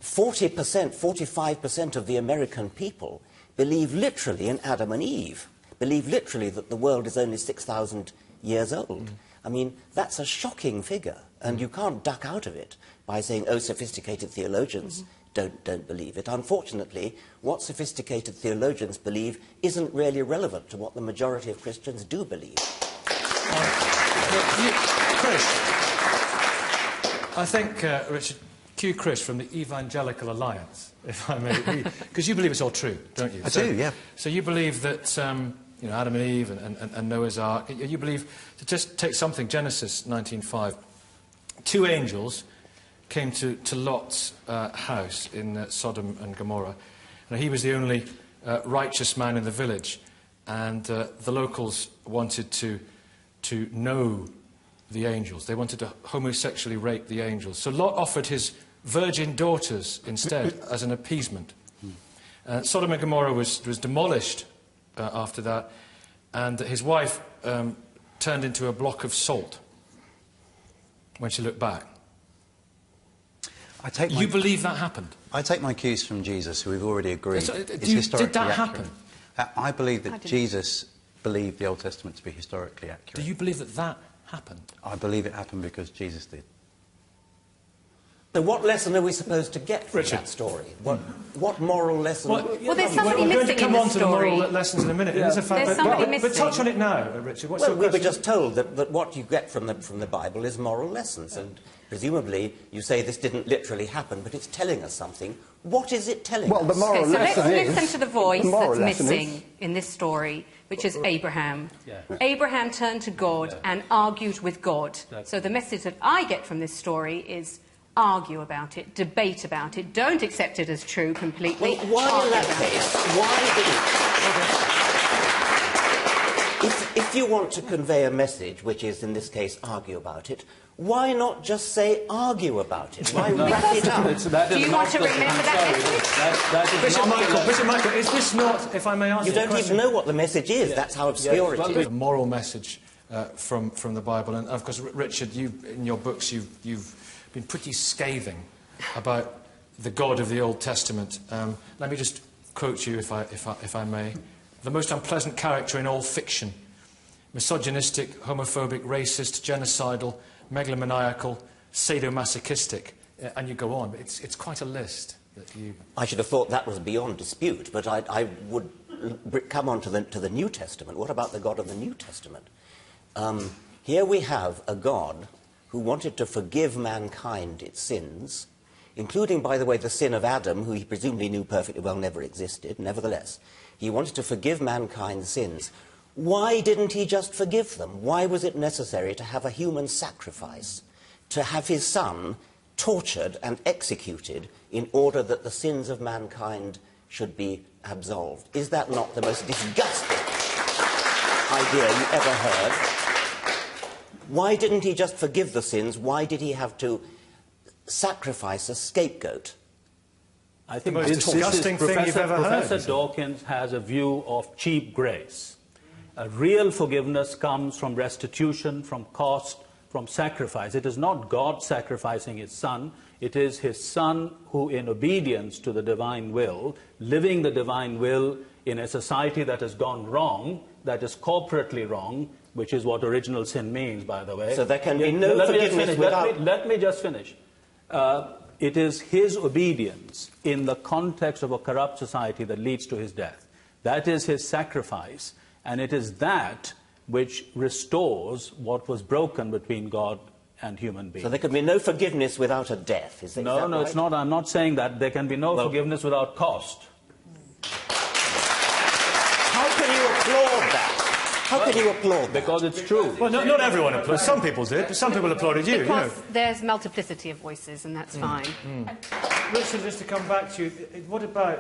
40%, 45% of the American people believe literally in Adam and Eve, believe literally that the world is only 6,000 years old. I mean, that's a shocking figure, and you can't duck out of it by saying, oh, sophisticated theologians don't believe it. Unfortunately, what sophisticated theologians believe isn't really relevant to what the majority of Christians do believe. Chris, I think, Richard, cue Chris from the Evangelical Alliance, if I may, because you believe it's all true, don't you? I do, yeah. So you believe that, you know, Adam and Eve and Noah's Ark, you believe, to just take something, Genesis 19:5, 2 angels came to Lot's house in Sodom and Gomorrah. Now, he was the only righteous man in the village, and the locals wanted to know the angels. They wanted to homosexually rape the angels. So Lot offered his virgin daughters instead as an appeasement. Sodom and Gomorrah was demolished after that, and his wife turned into a block of salt when she looked back. You believe that happened? I take my cues from Jesus, who we've already agreed is Did historically that accurate. happen? I believe that Jesus believed the Old Testament to be historically accurate. Do you believe that that happened? I believe it happened because Jesus did. So what lesson are we supposed to get from that story? What moral lesson? Well, there's somebody We're going to missing come in on the to the moral story. lessons in a minute. There's somebody missing. But touch on it now, Richard. What's Well, your we were question? just told that what you get from the Bible is moral lessons, and presumably you say this didn't literally happen, but it's telling us something. What is it telling us? Well, the moral lesson let's is... listen to the voice moral that's lesson missing in this story, which is Abraham. Abraham turned to God and argued with God. So the message that I get from this story is argue about it, debate about it, don't accept it as true completely. Well, why in that case? Why didn't... If you want to convey a message, which is, in this case, argue about it, why not just say argue about it? Why wrap it up? Do you want to remember that message? Bishop Michael, is this not, if I may ask you don't even know what the message is. That's how obscure it is. A moral message from the Bible. And, of course, Richard, in your books, you've been pretty scathing about the God of the Old Testament. Let me just quote you, if I may. The most unpleasant character in all fiction. Misogynistic, homophobic, racist, genocidal, megalomaniacal, sadomasochistic. And you go on. But it's quite a list that you... I should have thought that was beyond dispute, but I would come on to the New Testament. What about the God of the New Testament? Here we have a God who wanted to forgive mankind its sins, including, by the way, the sin of Adam, who he presumably knew perfectly well never existed. Nevertheless, he wanted to forgive mankind's sins. Why didn't he just forgive them? Why was it necessary to have a human sacrifice, to have his son tortured and executed in order that the sins of mankind should be absolved? Is that not the most disgusting idea you ever heard? Why didn't he just forgive the sins? Why did he have to sacrifice a scapegoat? I think the most disgusting thing you've ever heard. Professor Dawkins has a view of cheap grace. A real forgiveness comes from restitution, from cost, from sacrifice. It is not God sacrificing his son. It is his son who, in obedience to the divine will, living the divine will in a society that has gone wrong, that is corporately wrong, which is what original sin means, by the way. So there can be no forgiveness without... Let me just finish. It is his obedience in the context of a corrupt society that leads to his death. That is his sacrifice, and it is that which restores what was broken between God and human beings. So there can be no forgiveness without a death, is that No, right? it's not. I'm not saying that. There can be no forgiveness without cost. How can you applaud that? How can you applaud that? Because it's true. Well, not everyone applauded. Some people did. Some people applauded you. Because there's multiplicity of voices, and that's fine. Richard, just to come back to you, what about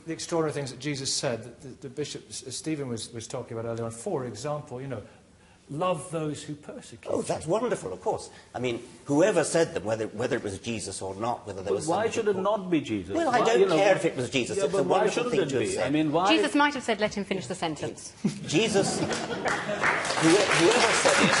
the extraordinary things that Jesus said that the Bishop Stephen was talking about earlier on? For example, love those who persecute Oh, you. that's wonderful, of course. I mean, whoever said them, whether it was Jesus or not, whether there was Why something should it important- not be Jesus? Well, I don't care if it was Jesus. Yeah, It's a but why wonderful shouldn't thing it to have be? said. I mean, why? Jesus might have said, let him finish the sentence. Jesus, whoever said it,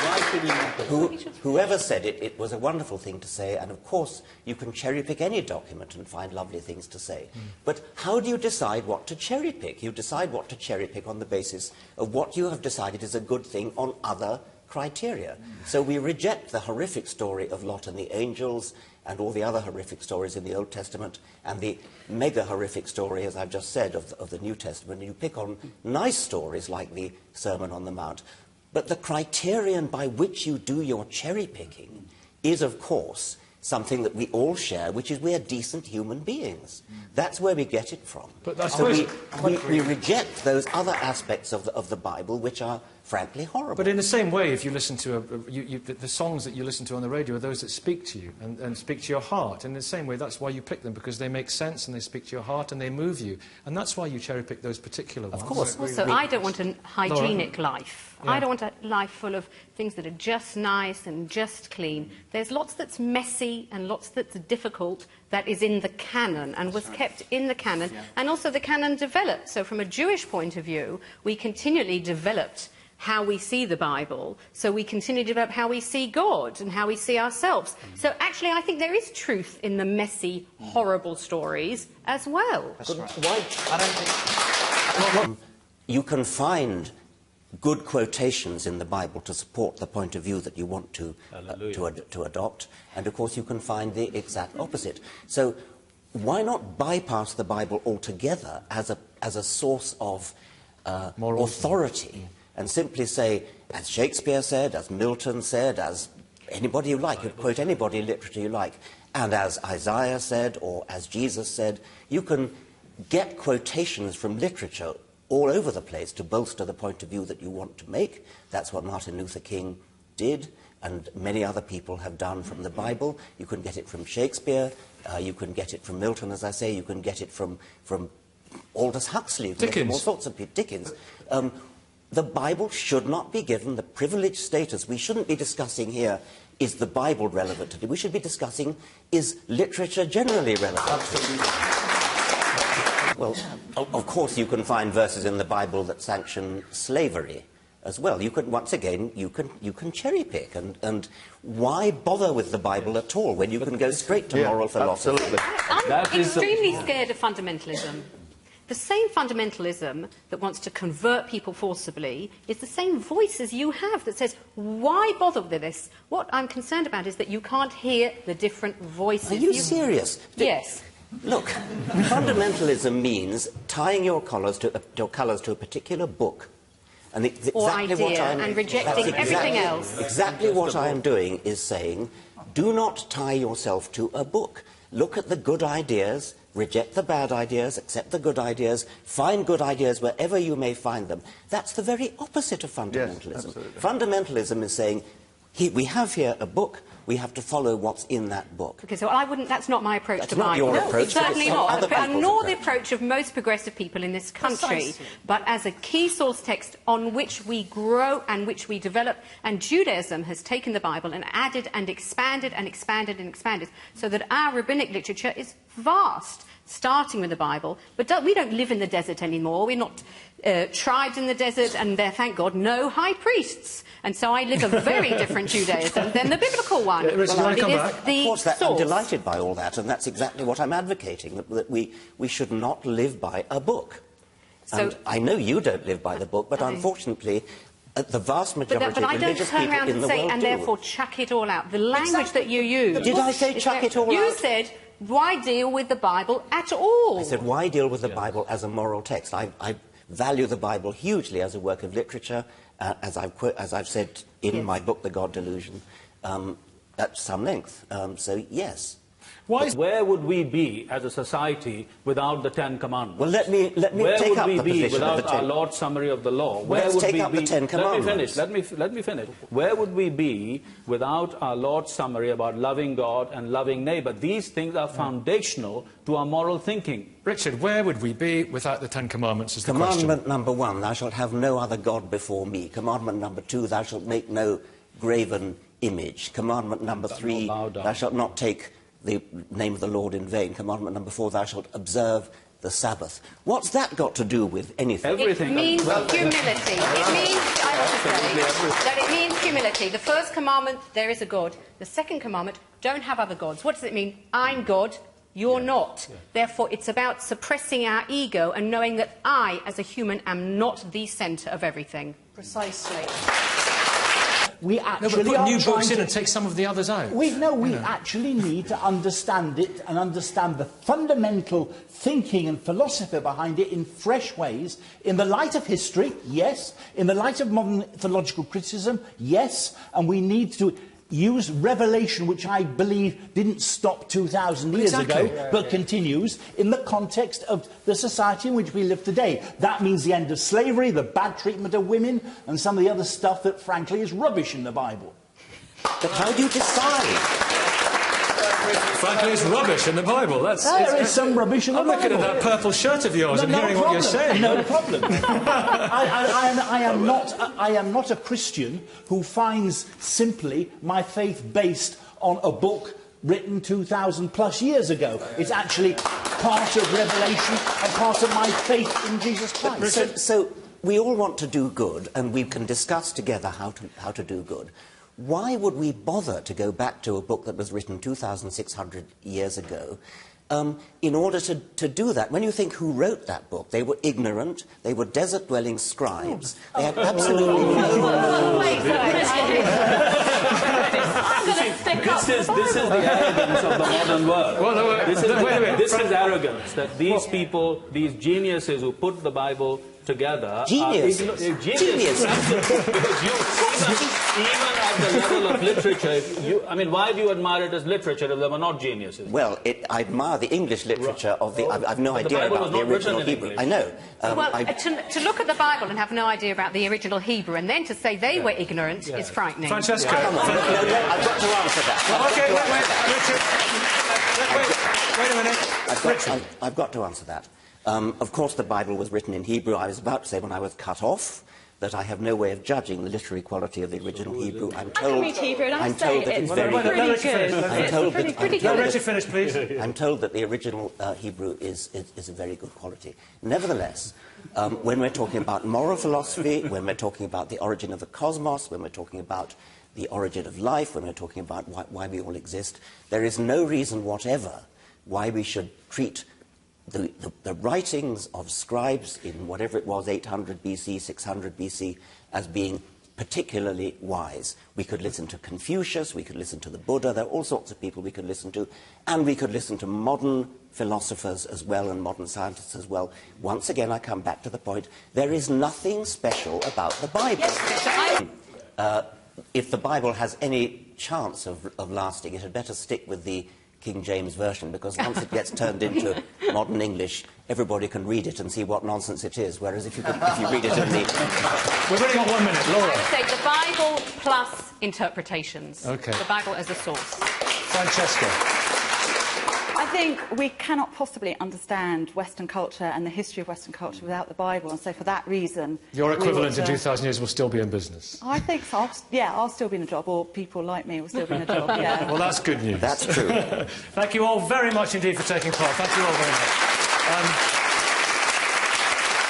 Why should he not? whoever said it, it was a wonderful thing to say, and of course you can cherry-pick any document and find lovely things to say. But how do you decide what to cherry-pick? You decide what to cherry-pick on the basis of what you have decided is a good thing on other criteria. So we reject the horrific story of Lot and the angels and all the other horrific stories in the Old Testament and the mega-horrific story, as I've just said, of the New Testament. And you pick on nice stories like the Sermon on the Mount. But the criterion by which you do your cherry-picking is, of course, something that we all share, which is we are decent human beings. That's where we get it from. But I So suppose- we reject those other aspects of the Bible which are frankly horrible. But in the same way, if you listen to the songs that you listen to on the radio are those that speak to you and speak to your heart. In the same way, that's why you pick them, because they make sense and they speak to your heart and they move you. And that's why you cherry-pick those particular ones. Of course. Also, I don't want a hygienic life. Yeah. I don't want a life full of things that are just nice and just clean. There's lots that's messy and lots that's difficult that is in the canon and was kept in the canon. And also the canon developed. So from a Jewish point of view, we continually developed how we see the Bible, so we continue to develop how we see God and how we see ourselves. So actually, I think there is truth in the messy, horrible stories as well. You can find good quotations in the Bible to support the point of view that you want to adopt, and of course you can find the exact opposite. So why not bypass the Bible altogether as a source of authority, and simply say, as Shakespeare said, as Milton said, as anybody you like, you quote anybody in literature you like, and as Isaiah said, or as Jesus said, you can get quotations from literature all over the place to bolster the point of view that you want to make. That's what Martin Luther King did, and many other people have done from the Bible. You can get it from Shakespeare, you can get it from Milton, as I say, you can get it from Aldous Huxley, you can get it from all sorts of people, Dickens. The Bible should not be given the privileged status. We shouldn't be discussing here, is the Bible relevant today? We should be discussing, is literature generally relevant? Absolutely. Well, of course you can find verses in the Bible that sanction slavery as well. You can, once again, you can cherry-pick. And why bother with the Bible at all when you can go straight to moral philosophy? Absolutely. I'm extremely scared of fundamentalism. The same fundamentalism that wants to convert people forcibly is the same voice as you have that says, why bother with this? What I'm concerned about is that you can't hear the different voices. Are you serious? Yes. Look, fundamentalism means tying your colours to a particular book. And it's Or exactly idea, what I'm, and rejecting everything else. Exactly what I am doing is saying, do not tie yourself to a book. Look at the good ideas, reject the bad ideas, accept the good ideas, find good ideas wherever you may find them. That's the very opposite of fundamentalism. Yes, absolutely. Fundamentalism is saying, we have here a book, we have to follow what's in that book. Okay, so that's not my approach That's to not Bible. your approach, but Certainly it's not. other people's Nor the approach. approach of most progressive people in this country. Precisely. But as a key source text on which we grow and which we develop. And Judaism has taken the Bible and added and expanded and expanded and expanded so that our rabbinic literature is vast, starting with the Bible. But we don't live in the desert anymore. We're not tribes in the desert, and there, thank God, no high priests. And so I live a very different Judaism than the biblical one. Richard, you want to come It is back? the Of course, I'm source. delighted by all that, and that's exactly what I'm advocating, that we should not live by a book. So- And I know you don't live by the book, but unfortunately, the vast majority But I of don't religious turn people around in and the say, world and do. therefore chuck it all out. The language that you use... Did I say chuck it all You out? said, why deal with the Bible at all? I said, why deal with the Bible as a moral text? I value the Bible hugely as a work of literature, as I've said in Yes. my book, The God Delusion, at some length. So, yes. Where would we be as a society without the Ten Commandments? Well, let me Where take would up we the be position of without the our Lord's summary of the law? Where Let's would take we up be? the Ten Commandments. Let me finish. Where would we be without our Lord's summary about loving God and loving neighbour? These things are foundational to our moral thinking. Richard, where would we be without the Ten Commandments is the question. Commandment number 1, thou shalt have no other God before me. Commandment number 2, thou shalt make no graven image. Commandment number 3, thou shalt not take the name of the Lord in vain. Commandment number 4, thou shalt observe the Sabbath. What's that got to do with anything? Everything. It means humility. It means, I want to say, that it means humility. The first commandment, there is a God. The second commandment, don't have other gods. What does it mean? I'm God, you're not. Yeah. Therefore, it's about suppressing our ego and knowing that I, as a human, am not the centre of everything. Precisely. We actually put new books in and take some of the others out. We actually need to understand it and understand the fundamental thinking and philosophy behind it in fresh ways, in the light of history, yes, in the light of modern theological criticism, yes, and we need to use revelation, which I believe didn't stop 2,000 years ago, but continues in the context of the society in which we live today. That means the end of slavery, the bad treatment of women, and some of the other stuff that, frankly, is rubbish in the Bible. But how do you decide? Frankly, it's rubbish in the Bible. There is some rubbish in the Bible. I'm looking at that purple shirt of yours and hearing what you're saying. No problem. I am not a Christian who finds simply my faith based on a book written 2,000 plus years ago. It's actually part of revelation and part of my faith in Jesus Christ. So we all want to do good, and we can discuss together how to do good. Why would we bother to go back to a book that was written 2,600 years ago in order to do that? When you think who wrote that book, they were ignorant, they were desert-dwelling scribes. They had absolutely no... This is the arrogance of the modern world. This is arrogance, that these people, these geniuses who put the Bible together... Genius. Genius. Even at the level of literature, I mean, why do you admire it as literature if they were not geniuses? Well, I admire the English literature of the... I've no idea about the original Hebrew. I know. To look at the Bible and have no idea about the original Hebrew and then to say they were ignorant is frightening. Francesca. Come on. I've got to answer that. Wait a minute. I've got to answer that. Of course, the Bible was written in Hebrew. I was about to say when I was cut off that I have no way of judging the literary quality of the original Hebrew. I'm told that it's very good. I'm told that the original Hebrew is a very good quality. Nevertheless, when we're talking about moral philosophy, when we're talking about the origin of the cosmos, when we're talking about the origin of life, when we're talking about why we all exist, there is no reason whatever why we should treat the writings of scribes in whatever it was, 800 BC, 600 BC, as being particularly wise. We could listen to Confucius, we could listen to the Buddha, there are all sorts of people we could listen to, and we could listen to modern philosophers as well and modern scientists as well. Once again, I come back to the point, there is nothing special about the Bible. If the Bible has any chance of lasting, it had better stick with the King James Version, because once it gets turned into modern English, everybody can read it and see what nonsense it is, whereas if you read it in the... We've only got 1 minute. Laura. I would say the Bible plus interpretations. Okay. The Bible as a source. Francesca. I think we cannot possibly understand Western culture and the history of Western culture without the Bible, and so for that reason... Your equivalent in 2,000 years will still be in business. I think so. I'll still be in a job, or people like me will still be in a job, yeah. Well, that's good news. That's true. Thank you all very much indeed for taking part. Thank you all very much.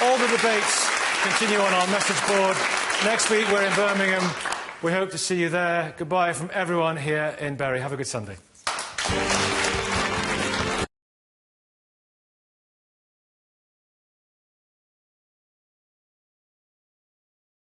All the debates continue on our message board. Next week we're in Birmingham. We hope to see you there. Goodbye from everyone here in Bury. Have a good Sunday.